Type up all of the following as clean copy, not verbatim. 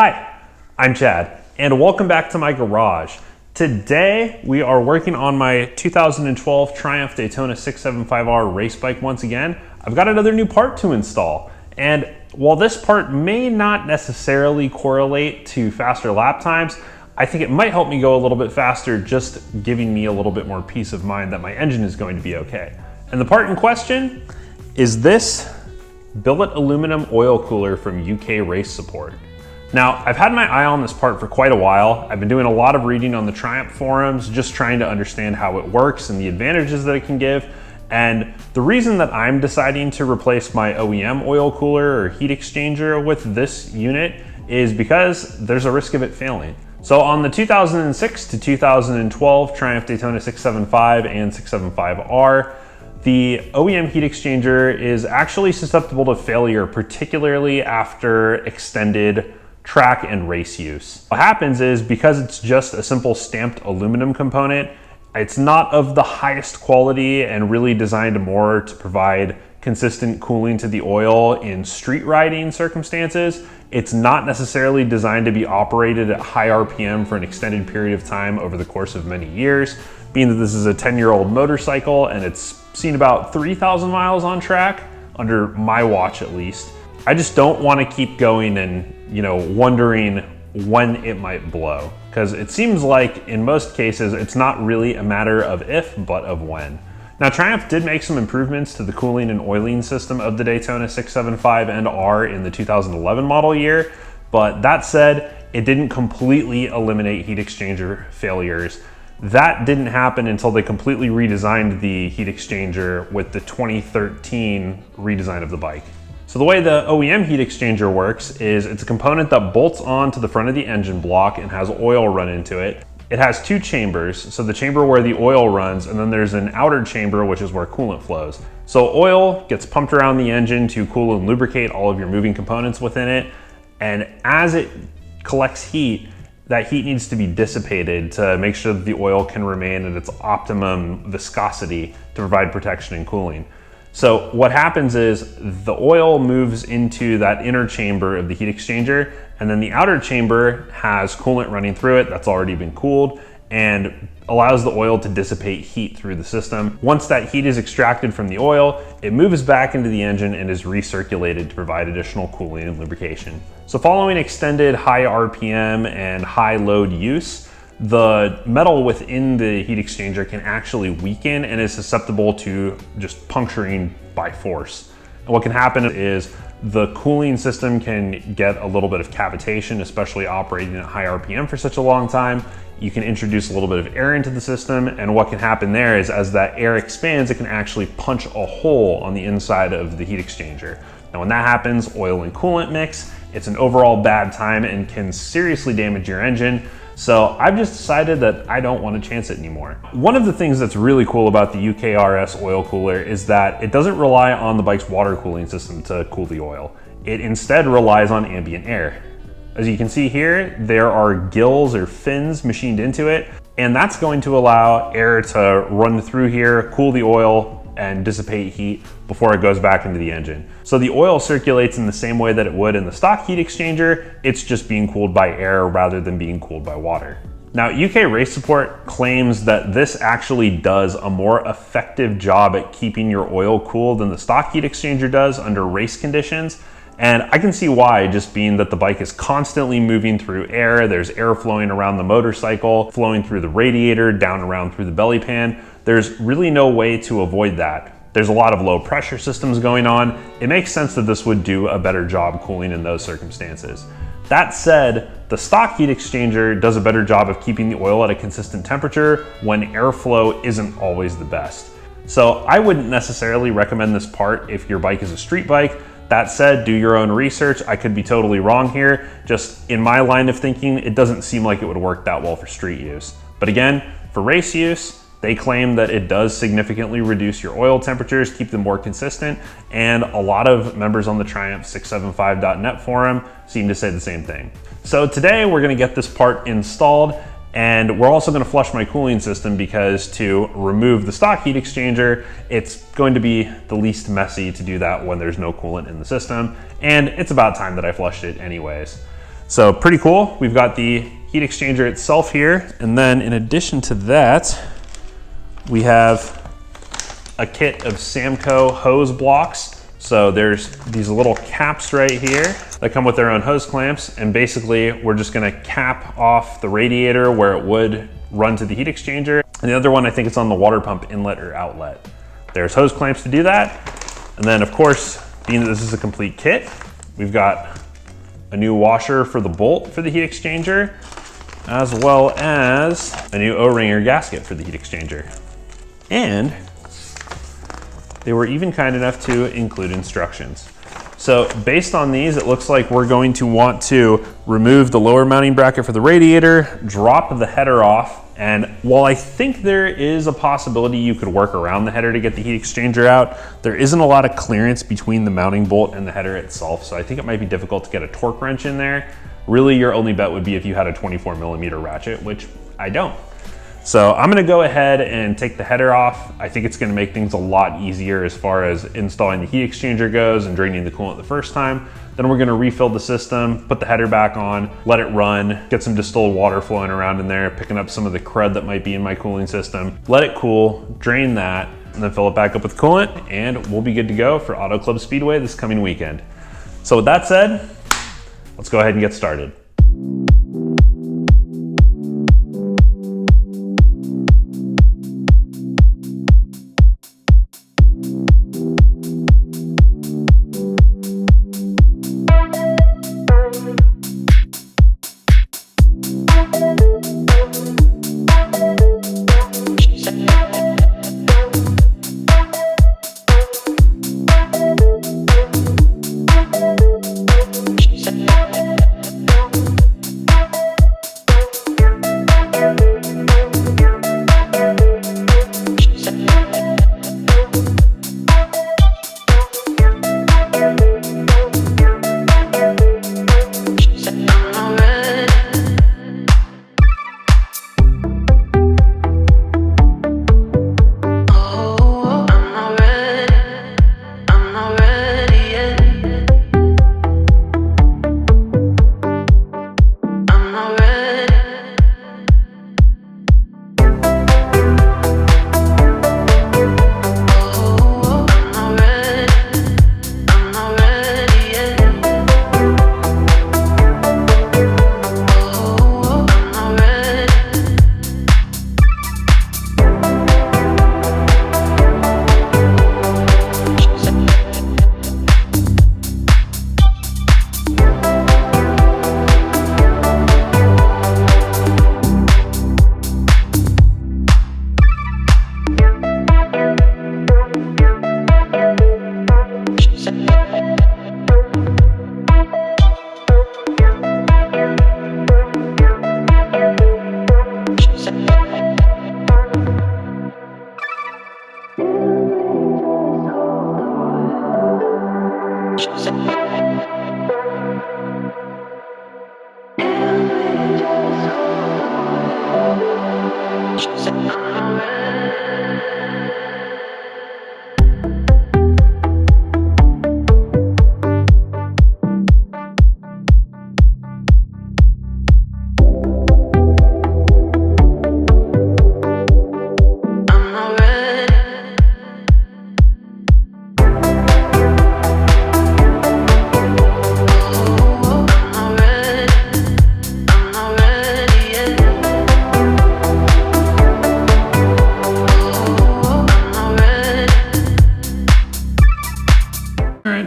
Hi, I'm Chad, and welcome back to my garage. Today, we are working on my 2012 Triumph Daytona 675R race bike once again. I've got another new part to install, and while this part may not necessarily correlate to faster lap times, I think it might help me go a little bit faster, just giving me a little bit more peace of mind that my engine is going to be okay. And the part in question is this Billet aluminum oil cooler from UKRS support. Now, I've had my eye on this part for quite a while. I've been doing a lot of reading on the Triumph forums, just trying to understand how it works and the advantages that it can give. And the reason that I'm deciding to replace my OEM oil cooler or heat exchanger with this unit is because there's a risk of it failing. So on the 2006 to 2012 Triumph Daytona 675 and 675R, the OEM heat exchanger is actually susceptible to failure, particularly after extended track and race use. What happens is, because it's just a simple stamped aluminum component, it's not of the highest quality and really designed more to provide consistent cooling to the oil in street riding circumstances. It's not necessarily designed to be operated at high RPM for an extended period of time over the course of many years, being that this is a 10-year-old motorcycle and it's seen about 3,000 miles on track, under my watch at least. I just don't want to keep going and, wondering when it might blow, because it seems like in most cases it's not really a matter of if, but of when. Now, Triumph did make some improvements to the cooling and oiling system of the Daytona 675 and R in the 2011 model year, but that said, it didn't completely eliminate heat exchanger failures. That didn't happen until they completely redesigned the heat exchanger with the 2013 redesign of the bike. So the way the OEM heat exchanger works is it's a component that bolts onto the front of the engine block and has oil run into it. It has two chambers, so the chamber where the oil runs, and then there's an outer chamber which is where coolant flows. So oil gets pumped around the engine to cool and lubricate all of your moving components within it, and as it collects heat, that heat needs to be dissipated to make sure that the oil can remain at its optimum viscosity to provide protection and cooling. So what happens is the oil moves into that inner chamber of the heat exchanger, and then the outer chamber has coolant running through it that's already been cooled and allows the oil to dissipate heat through the system. Once that heat is extracted from the oil, it moves back into the engine and is recirculated to provide additional cooling and lubrication. So following extended high RPM and high load use, the metal within the heat exchanger can actually weaken and is susceptible to just puncturing by force. And what can happen is the cooling system can get a little bit of cavitation, especially operating at high RPM for such a long time. You can introduce a little bit of air into the system, and what can happen there is as that air expands, it can actually punch a hole on the inside of the heat exchanger. Now when that happens, oil and coolant mix, it's an overall bad time and can seriously damage your engine. So I've just decided that I don't want to chance it anymore. One of the things that's really cool about the UKRS oil cooler is that it doesn't rely on the bike's water cooling system to cool the oil. It instead relies on ambient air. As you can see here, there are gills or fins machined into it, and that's going to allow air to run through here, cool the oil, and dissipate heat before it goes back into the engine. So the oil circulates in the same way that it would in the stock heat exchanger, it's just being cooled by air rather than being cooled by water. Now, UKRS support claims that this actually does a more effective job at keeping your oil cool than the stock heat exchanger does under race conditions. And I can see why, just being that the bike is constantly moving through air. There's air flowing around the motorcycle, flowing through the radiator, down around through the belly pan. There's really no way to avoid that. There's a lot of low pressure systems going on. It makes sense that this would do a better job cooling in those circumstances. That said, the stock heat exchanger does a better job of keeping the oil at a consistent temperature when airflow isn't always the best. So I wouldn't necessarily recommend this part if your bike is a street bike. That said, do your own research. I could be totally wrong here. Just in my line of thinking, it doesn't seem like it would work that well for street use. But again, for race use, they claim that it does significantly reduce your oil temperatures, keep them more consistent, and a lot of members on the Triumph675.net forum seem to say the same thing. So today we're gonna get this part installed, and we're also gonna flush my cooling system because to remove the stock heat exchanger, it's going to be the least messy to do that when there's no coolant in the system, and it's about time that I flushed it anyways. So pretty cool. We've got the heat exchanger itself here. And then in addition to that, we have a kit of Samco hose blocks. So there's these little caps right here that come with their own hose clamps. And basically we're just gonna cap off the radiator where it would run to the heat exchanger. And the other one, I think it's on the water pump inlet or outlet. There's hose clamps to do that. And then of course, being that this is a complete kit, we've got a new washer for the bolt for the heat exchanger, as well as a new O-ring or gasket for the heat exchanger. And they were even kind enough to include instructions. So based on these, it looks like we're going to want to remove the lower mounting bracket for the radiator, drop the header off, and while I think there is a possibility you could work around the header to get the heat exchanger out, there isn't a lot of clearance between the mounting bolt and the header itself, so I think it might be difficult to get a torque wrench in there. Really, your only bet would be if you had a 24mm ratchet, which I don't. So I'm gonna go ahead and take the header off. I think it's gonna make things a lot easier as far as installing the heat exchanger goes and draining the coolant the first time. Then we're gonna refill the system, put the header back on, let it run, get some distilled water flowing around in there, picking up some of the crud that might be in my cooling system, let it cool, drain that, and then fill it back up with coolant, and we'll be good to go for Auto Club Speedway this coming weekend. So with that said, let's go ahead and get started.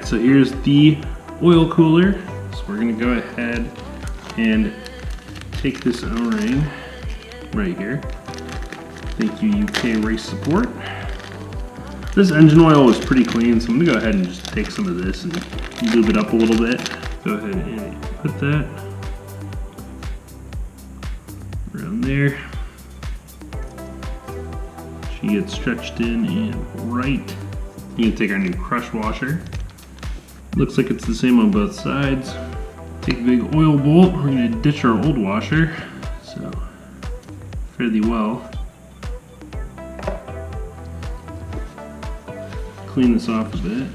So here's the oil cooler. So we're gonna go ahead and take this O-ring right here. Thank you, UKRS support. This engine oil is pretty clean, so I'm gonna go ahead and just take some of this and lube it up a little bit. Go ahead and put that around there. She gets stretched in and right. You can take our new crush washer. Looks like it's the same on both sides. Take a big oil bolt. We're gonna ditch our old washer, so fairly well. Clean this off a bit.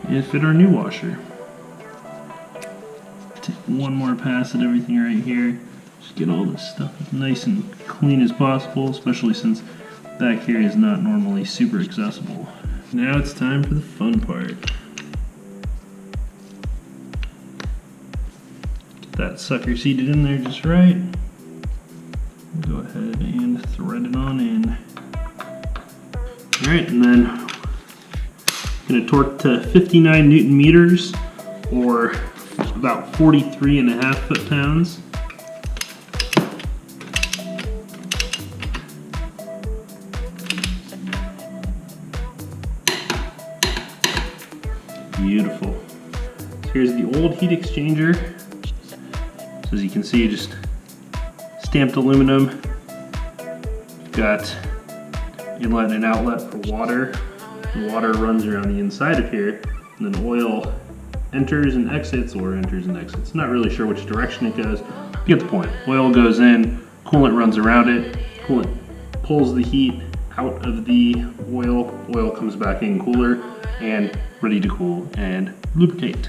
And fit our new washer. one more pass at everything right here. Just get all this stuff as nice and clean as possible, especially since back here is not normally super accessible. Now it's time for the fun part. Get that sucker seated in there just right. Go ahead and thread it on in. Alright, and then I'm going to torque to 59 Newton meters, or about 43.5 foot-pounds. Beautiful. So here's the old heat exchanger. So as you can see, just stamped aluminum. Got inlet and outlet for water. The water runs around the inside of here, and then oil enters and exits, or enters and exits. Not really sure which direction it goes. You get the point. Oil goes in, coolant runs around it, coolant pulls the heat out of the oil, oil comes back in cooler and ready to cool and lubricate.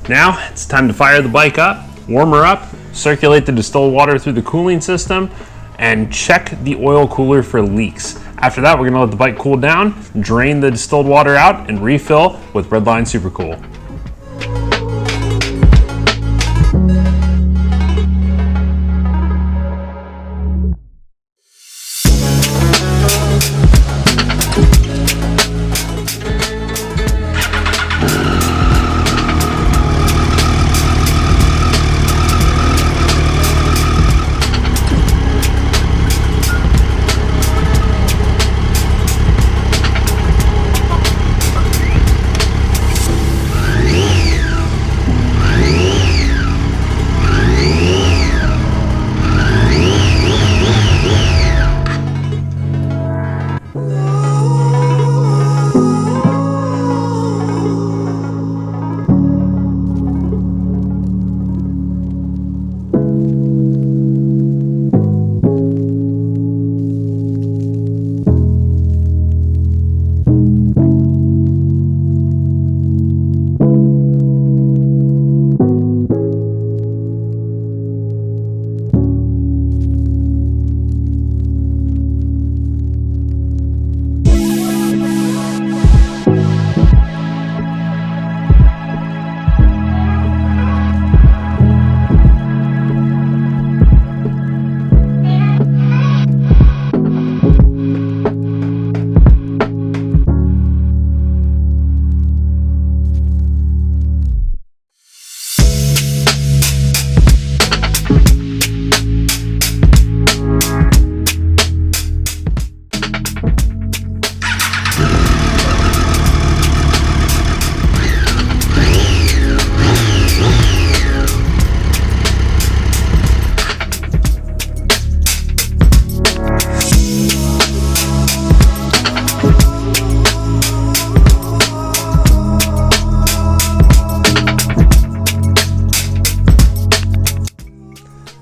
Now it's time to fire the bike up, warm her up, circulate the distilled water through the cooling system, and check the oil cooler for leaks. After that, we're gonna let the bike cool down, drain the distilled water out, and refill with Redline Supercool.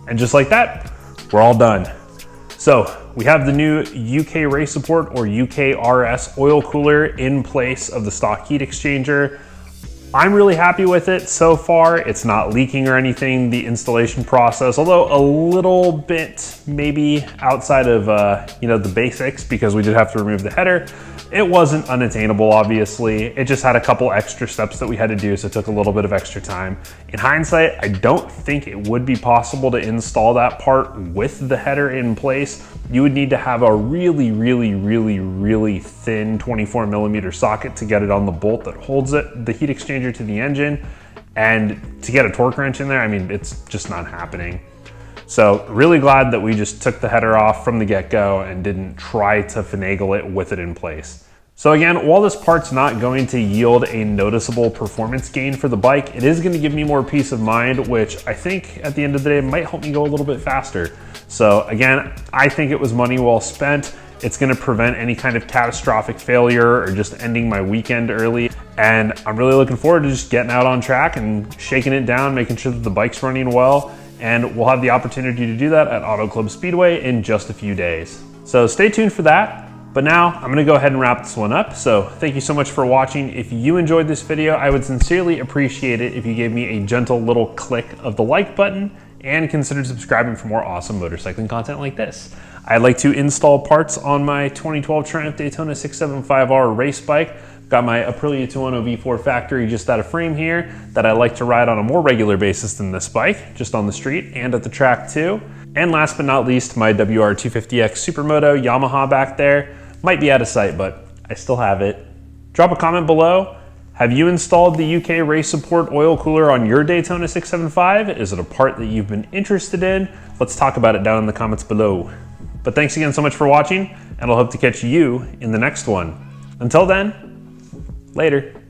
And just like that, we're all done. So we have the new UK Race Support or UKRS oil cooler in place of the stock heat exchanger. I'm really happy with it so far. It's not leaking or anything, the installation process, although a little bit maybe outside of the basics, because we did have to remove the header. It wasn't unattainable, obviously. It just had a couple extra steps that we had to do, so it took a little bit of extra time. In hindsight, I don't think it would be possible to install that part with the header in place. You would need to have a really, really, really, really thin 24mm socket to get it on the bolt that holds the heat exchanger to the engine. And to get a torque wrench in there, I mean, it's just not happening. So really glad that we just took the header off from the get-go and didn't try to finagle it with it in place. So again, while this part's not going to yield a noticeable performance gain for the bike, it is going to give me more peace of mind, which I think at the end of the day might help me go a little bit faster. So again, I think it was money well spent. It's going to prevent any kind of catastrophic failure or just ending my weekend early. And I'm really looking forward to just getting out on track and shaking it down, making sure that the bike's running well. And we'll have the opportunity to do that at Auto Club Speedway in just a few days. So stay tuned for that. But now I'm gonna go ahead and wrap this one up. So thank you so much for watching. If you enjoyed this video, I would sincerely appreciate it if you gave me a gentle little click of the like button and consider subscribing for more awesome motorcycling content like this. I'd like to install parts on my 2012 Triumph Daytona 675R race bike. Got my Aprilia 210 V4 factory just out of frame here that I like to ride on a more regular basis than this bike, just on the street and at the track too. And last but not least, my WR250X Supermoto Yamaha back there. Might be out of sight, but I still have it. Drop a comment below. Have you installed the UK Race Support oil cooler on your Daytona 675? Is it a part that you've been interested in? Let's talk about it down in the comments below. But thanks again so much for watching, and I'll hope to catch you in the next one. Until then, later.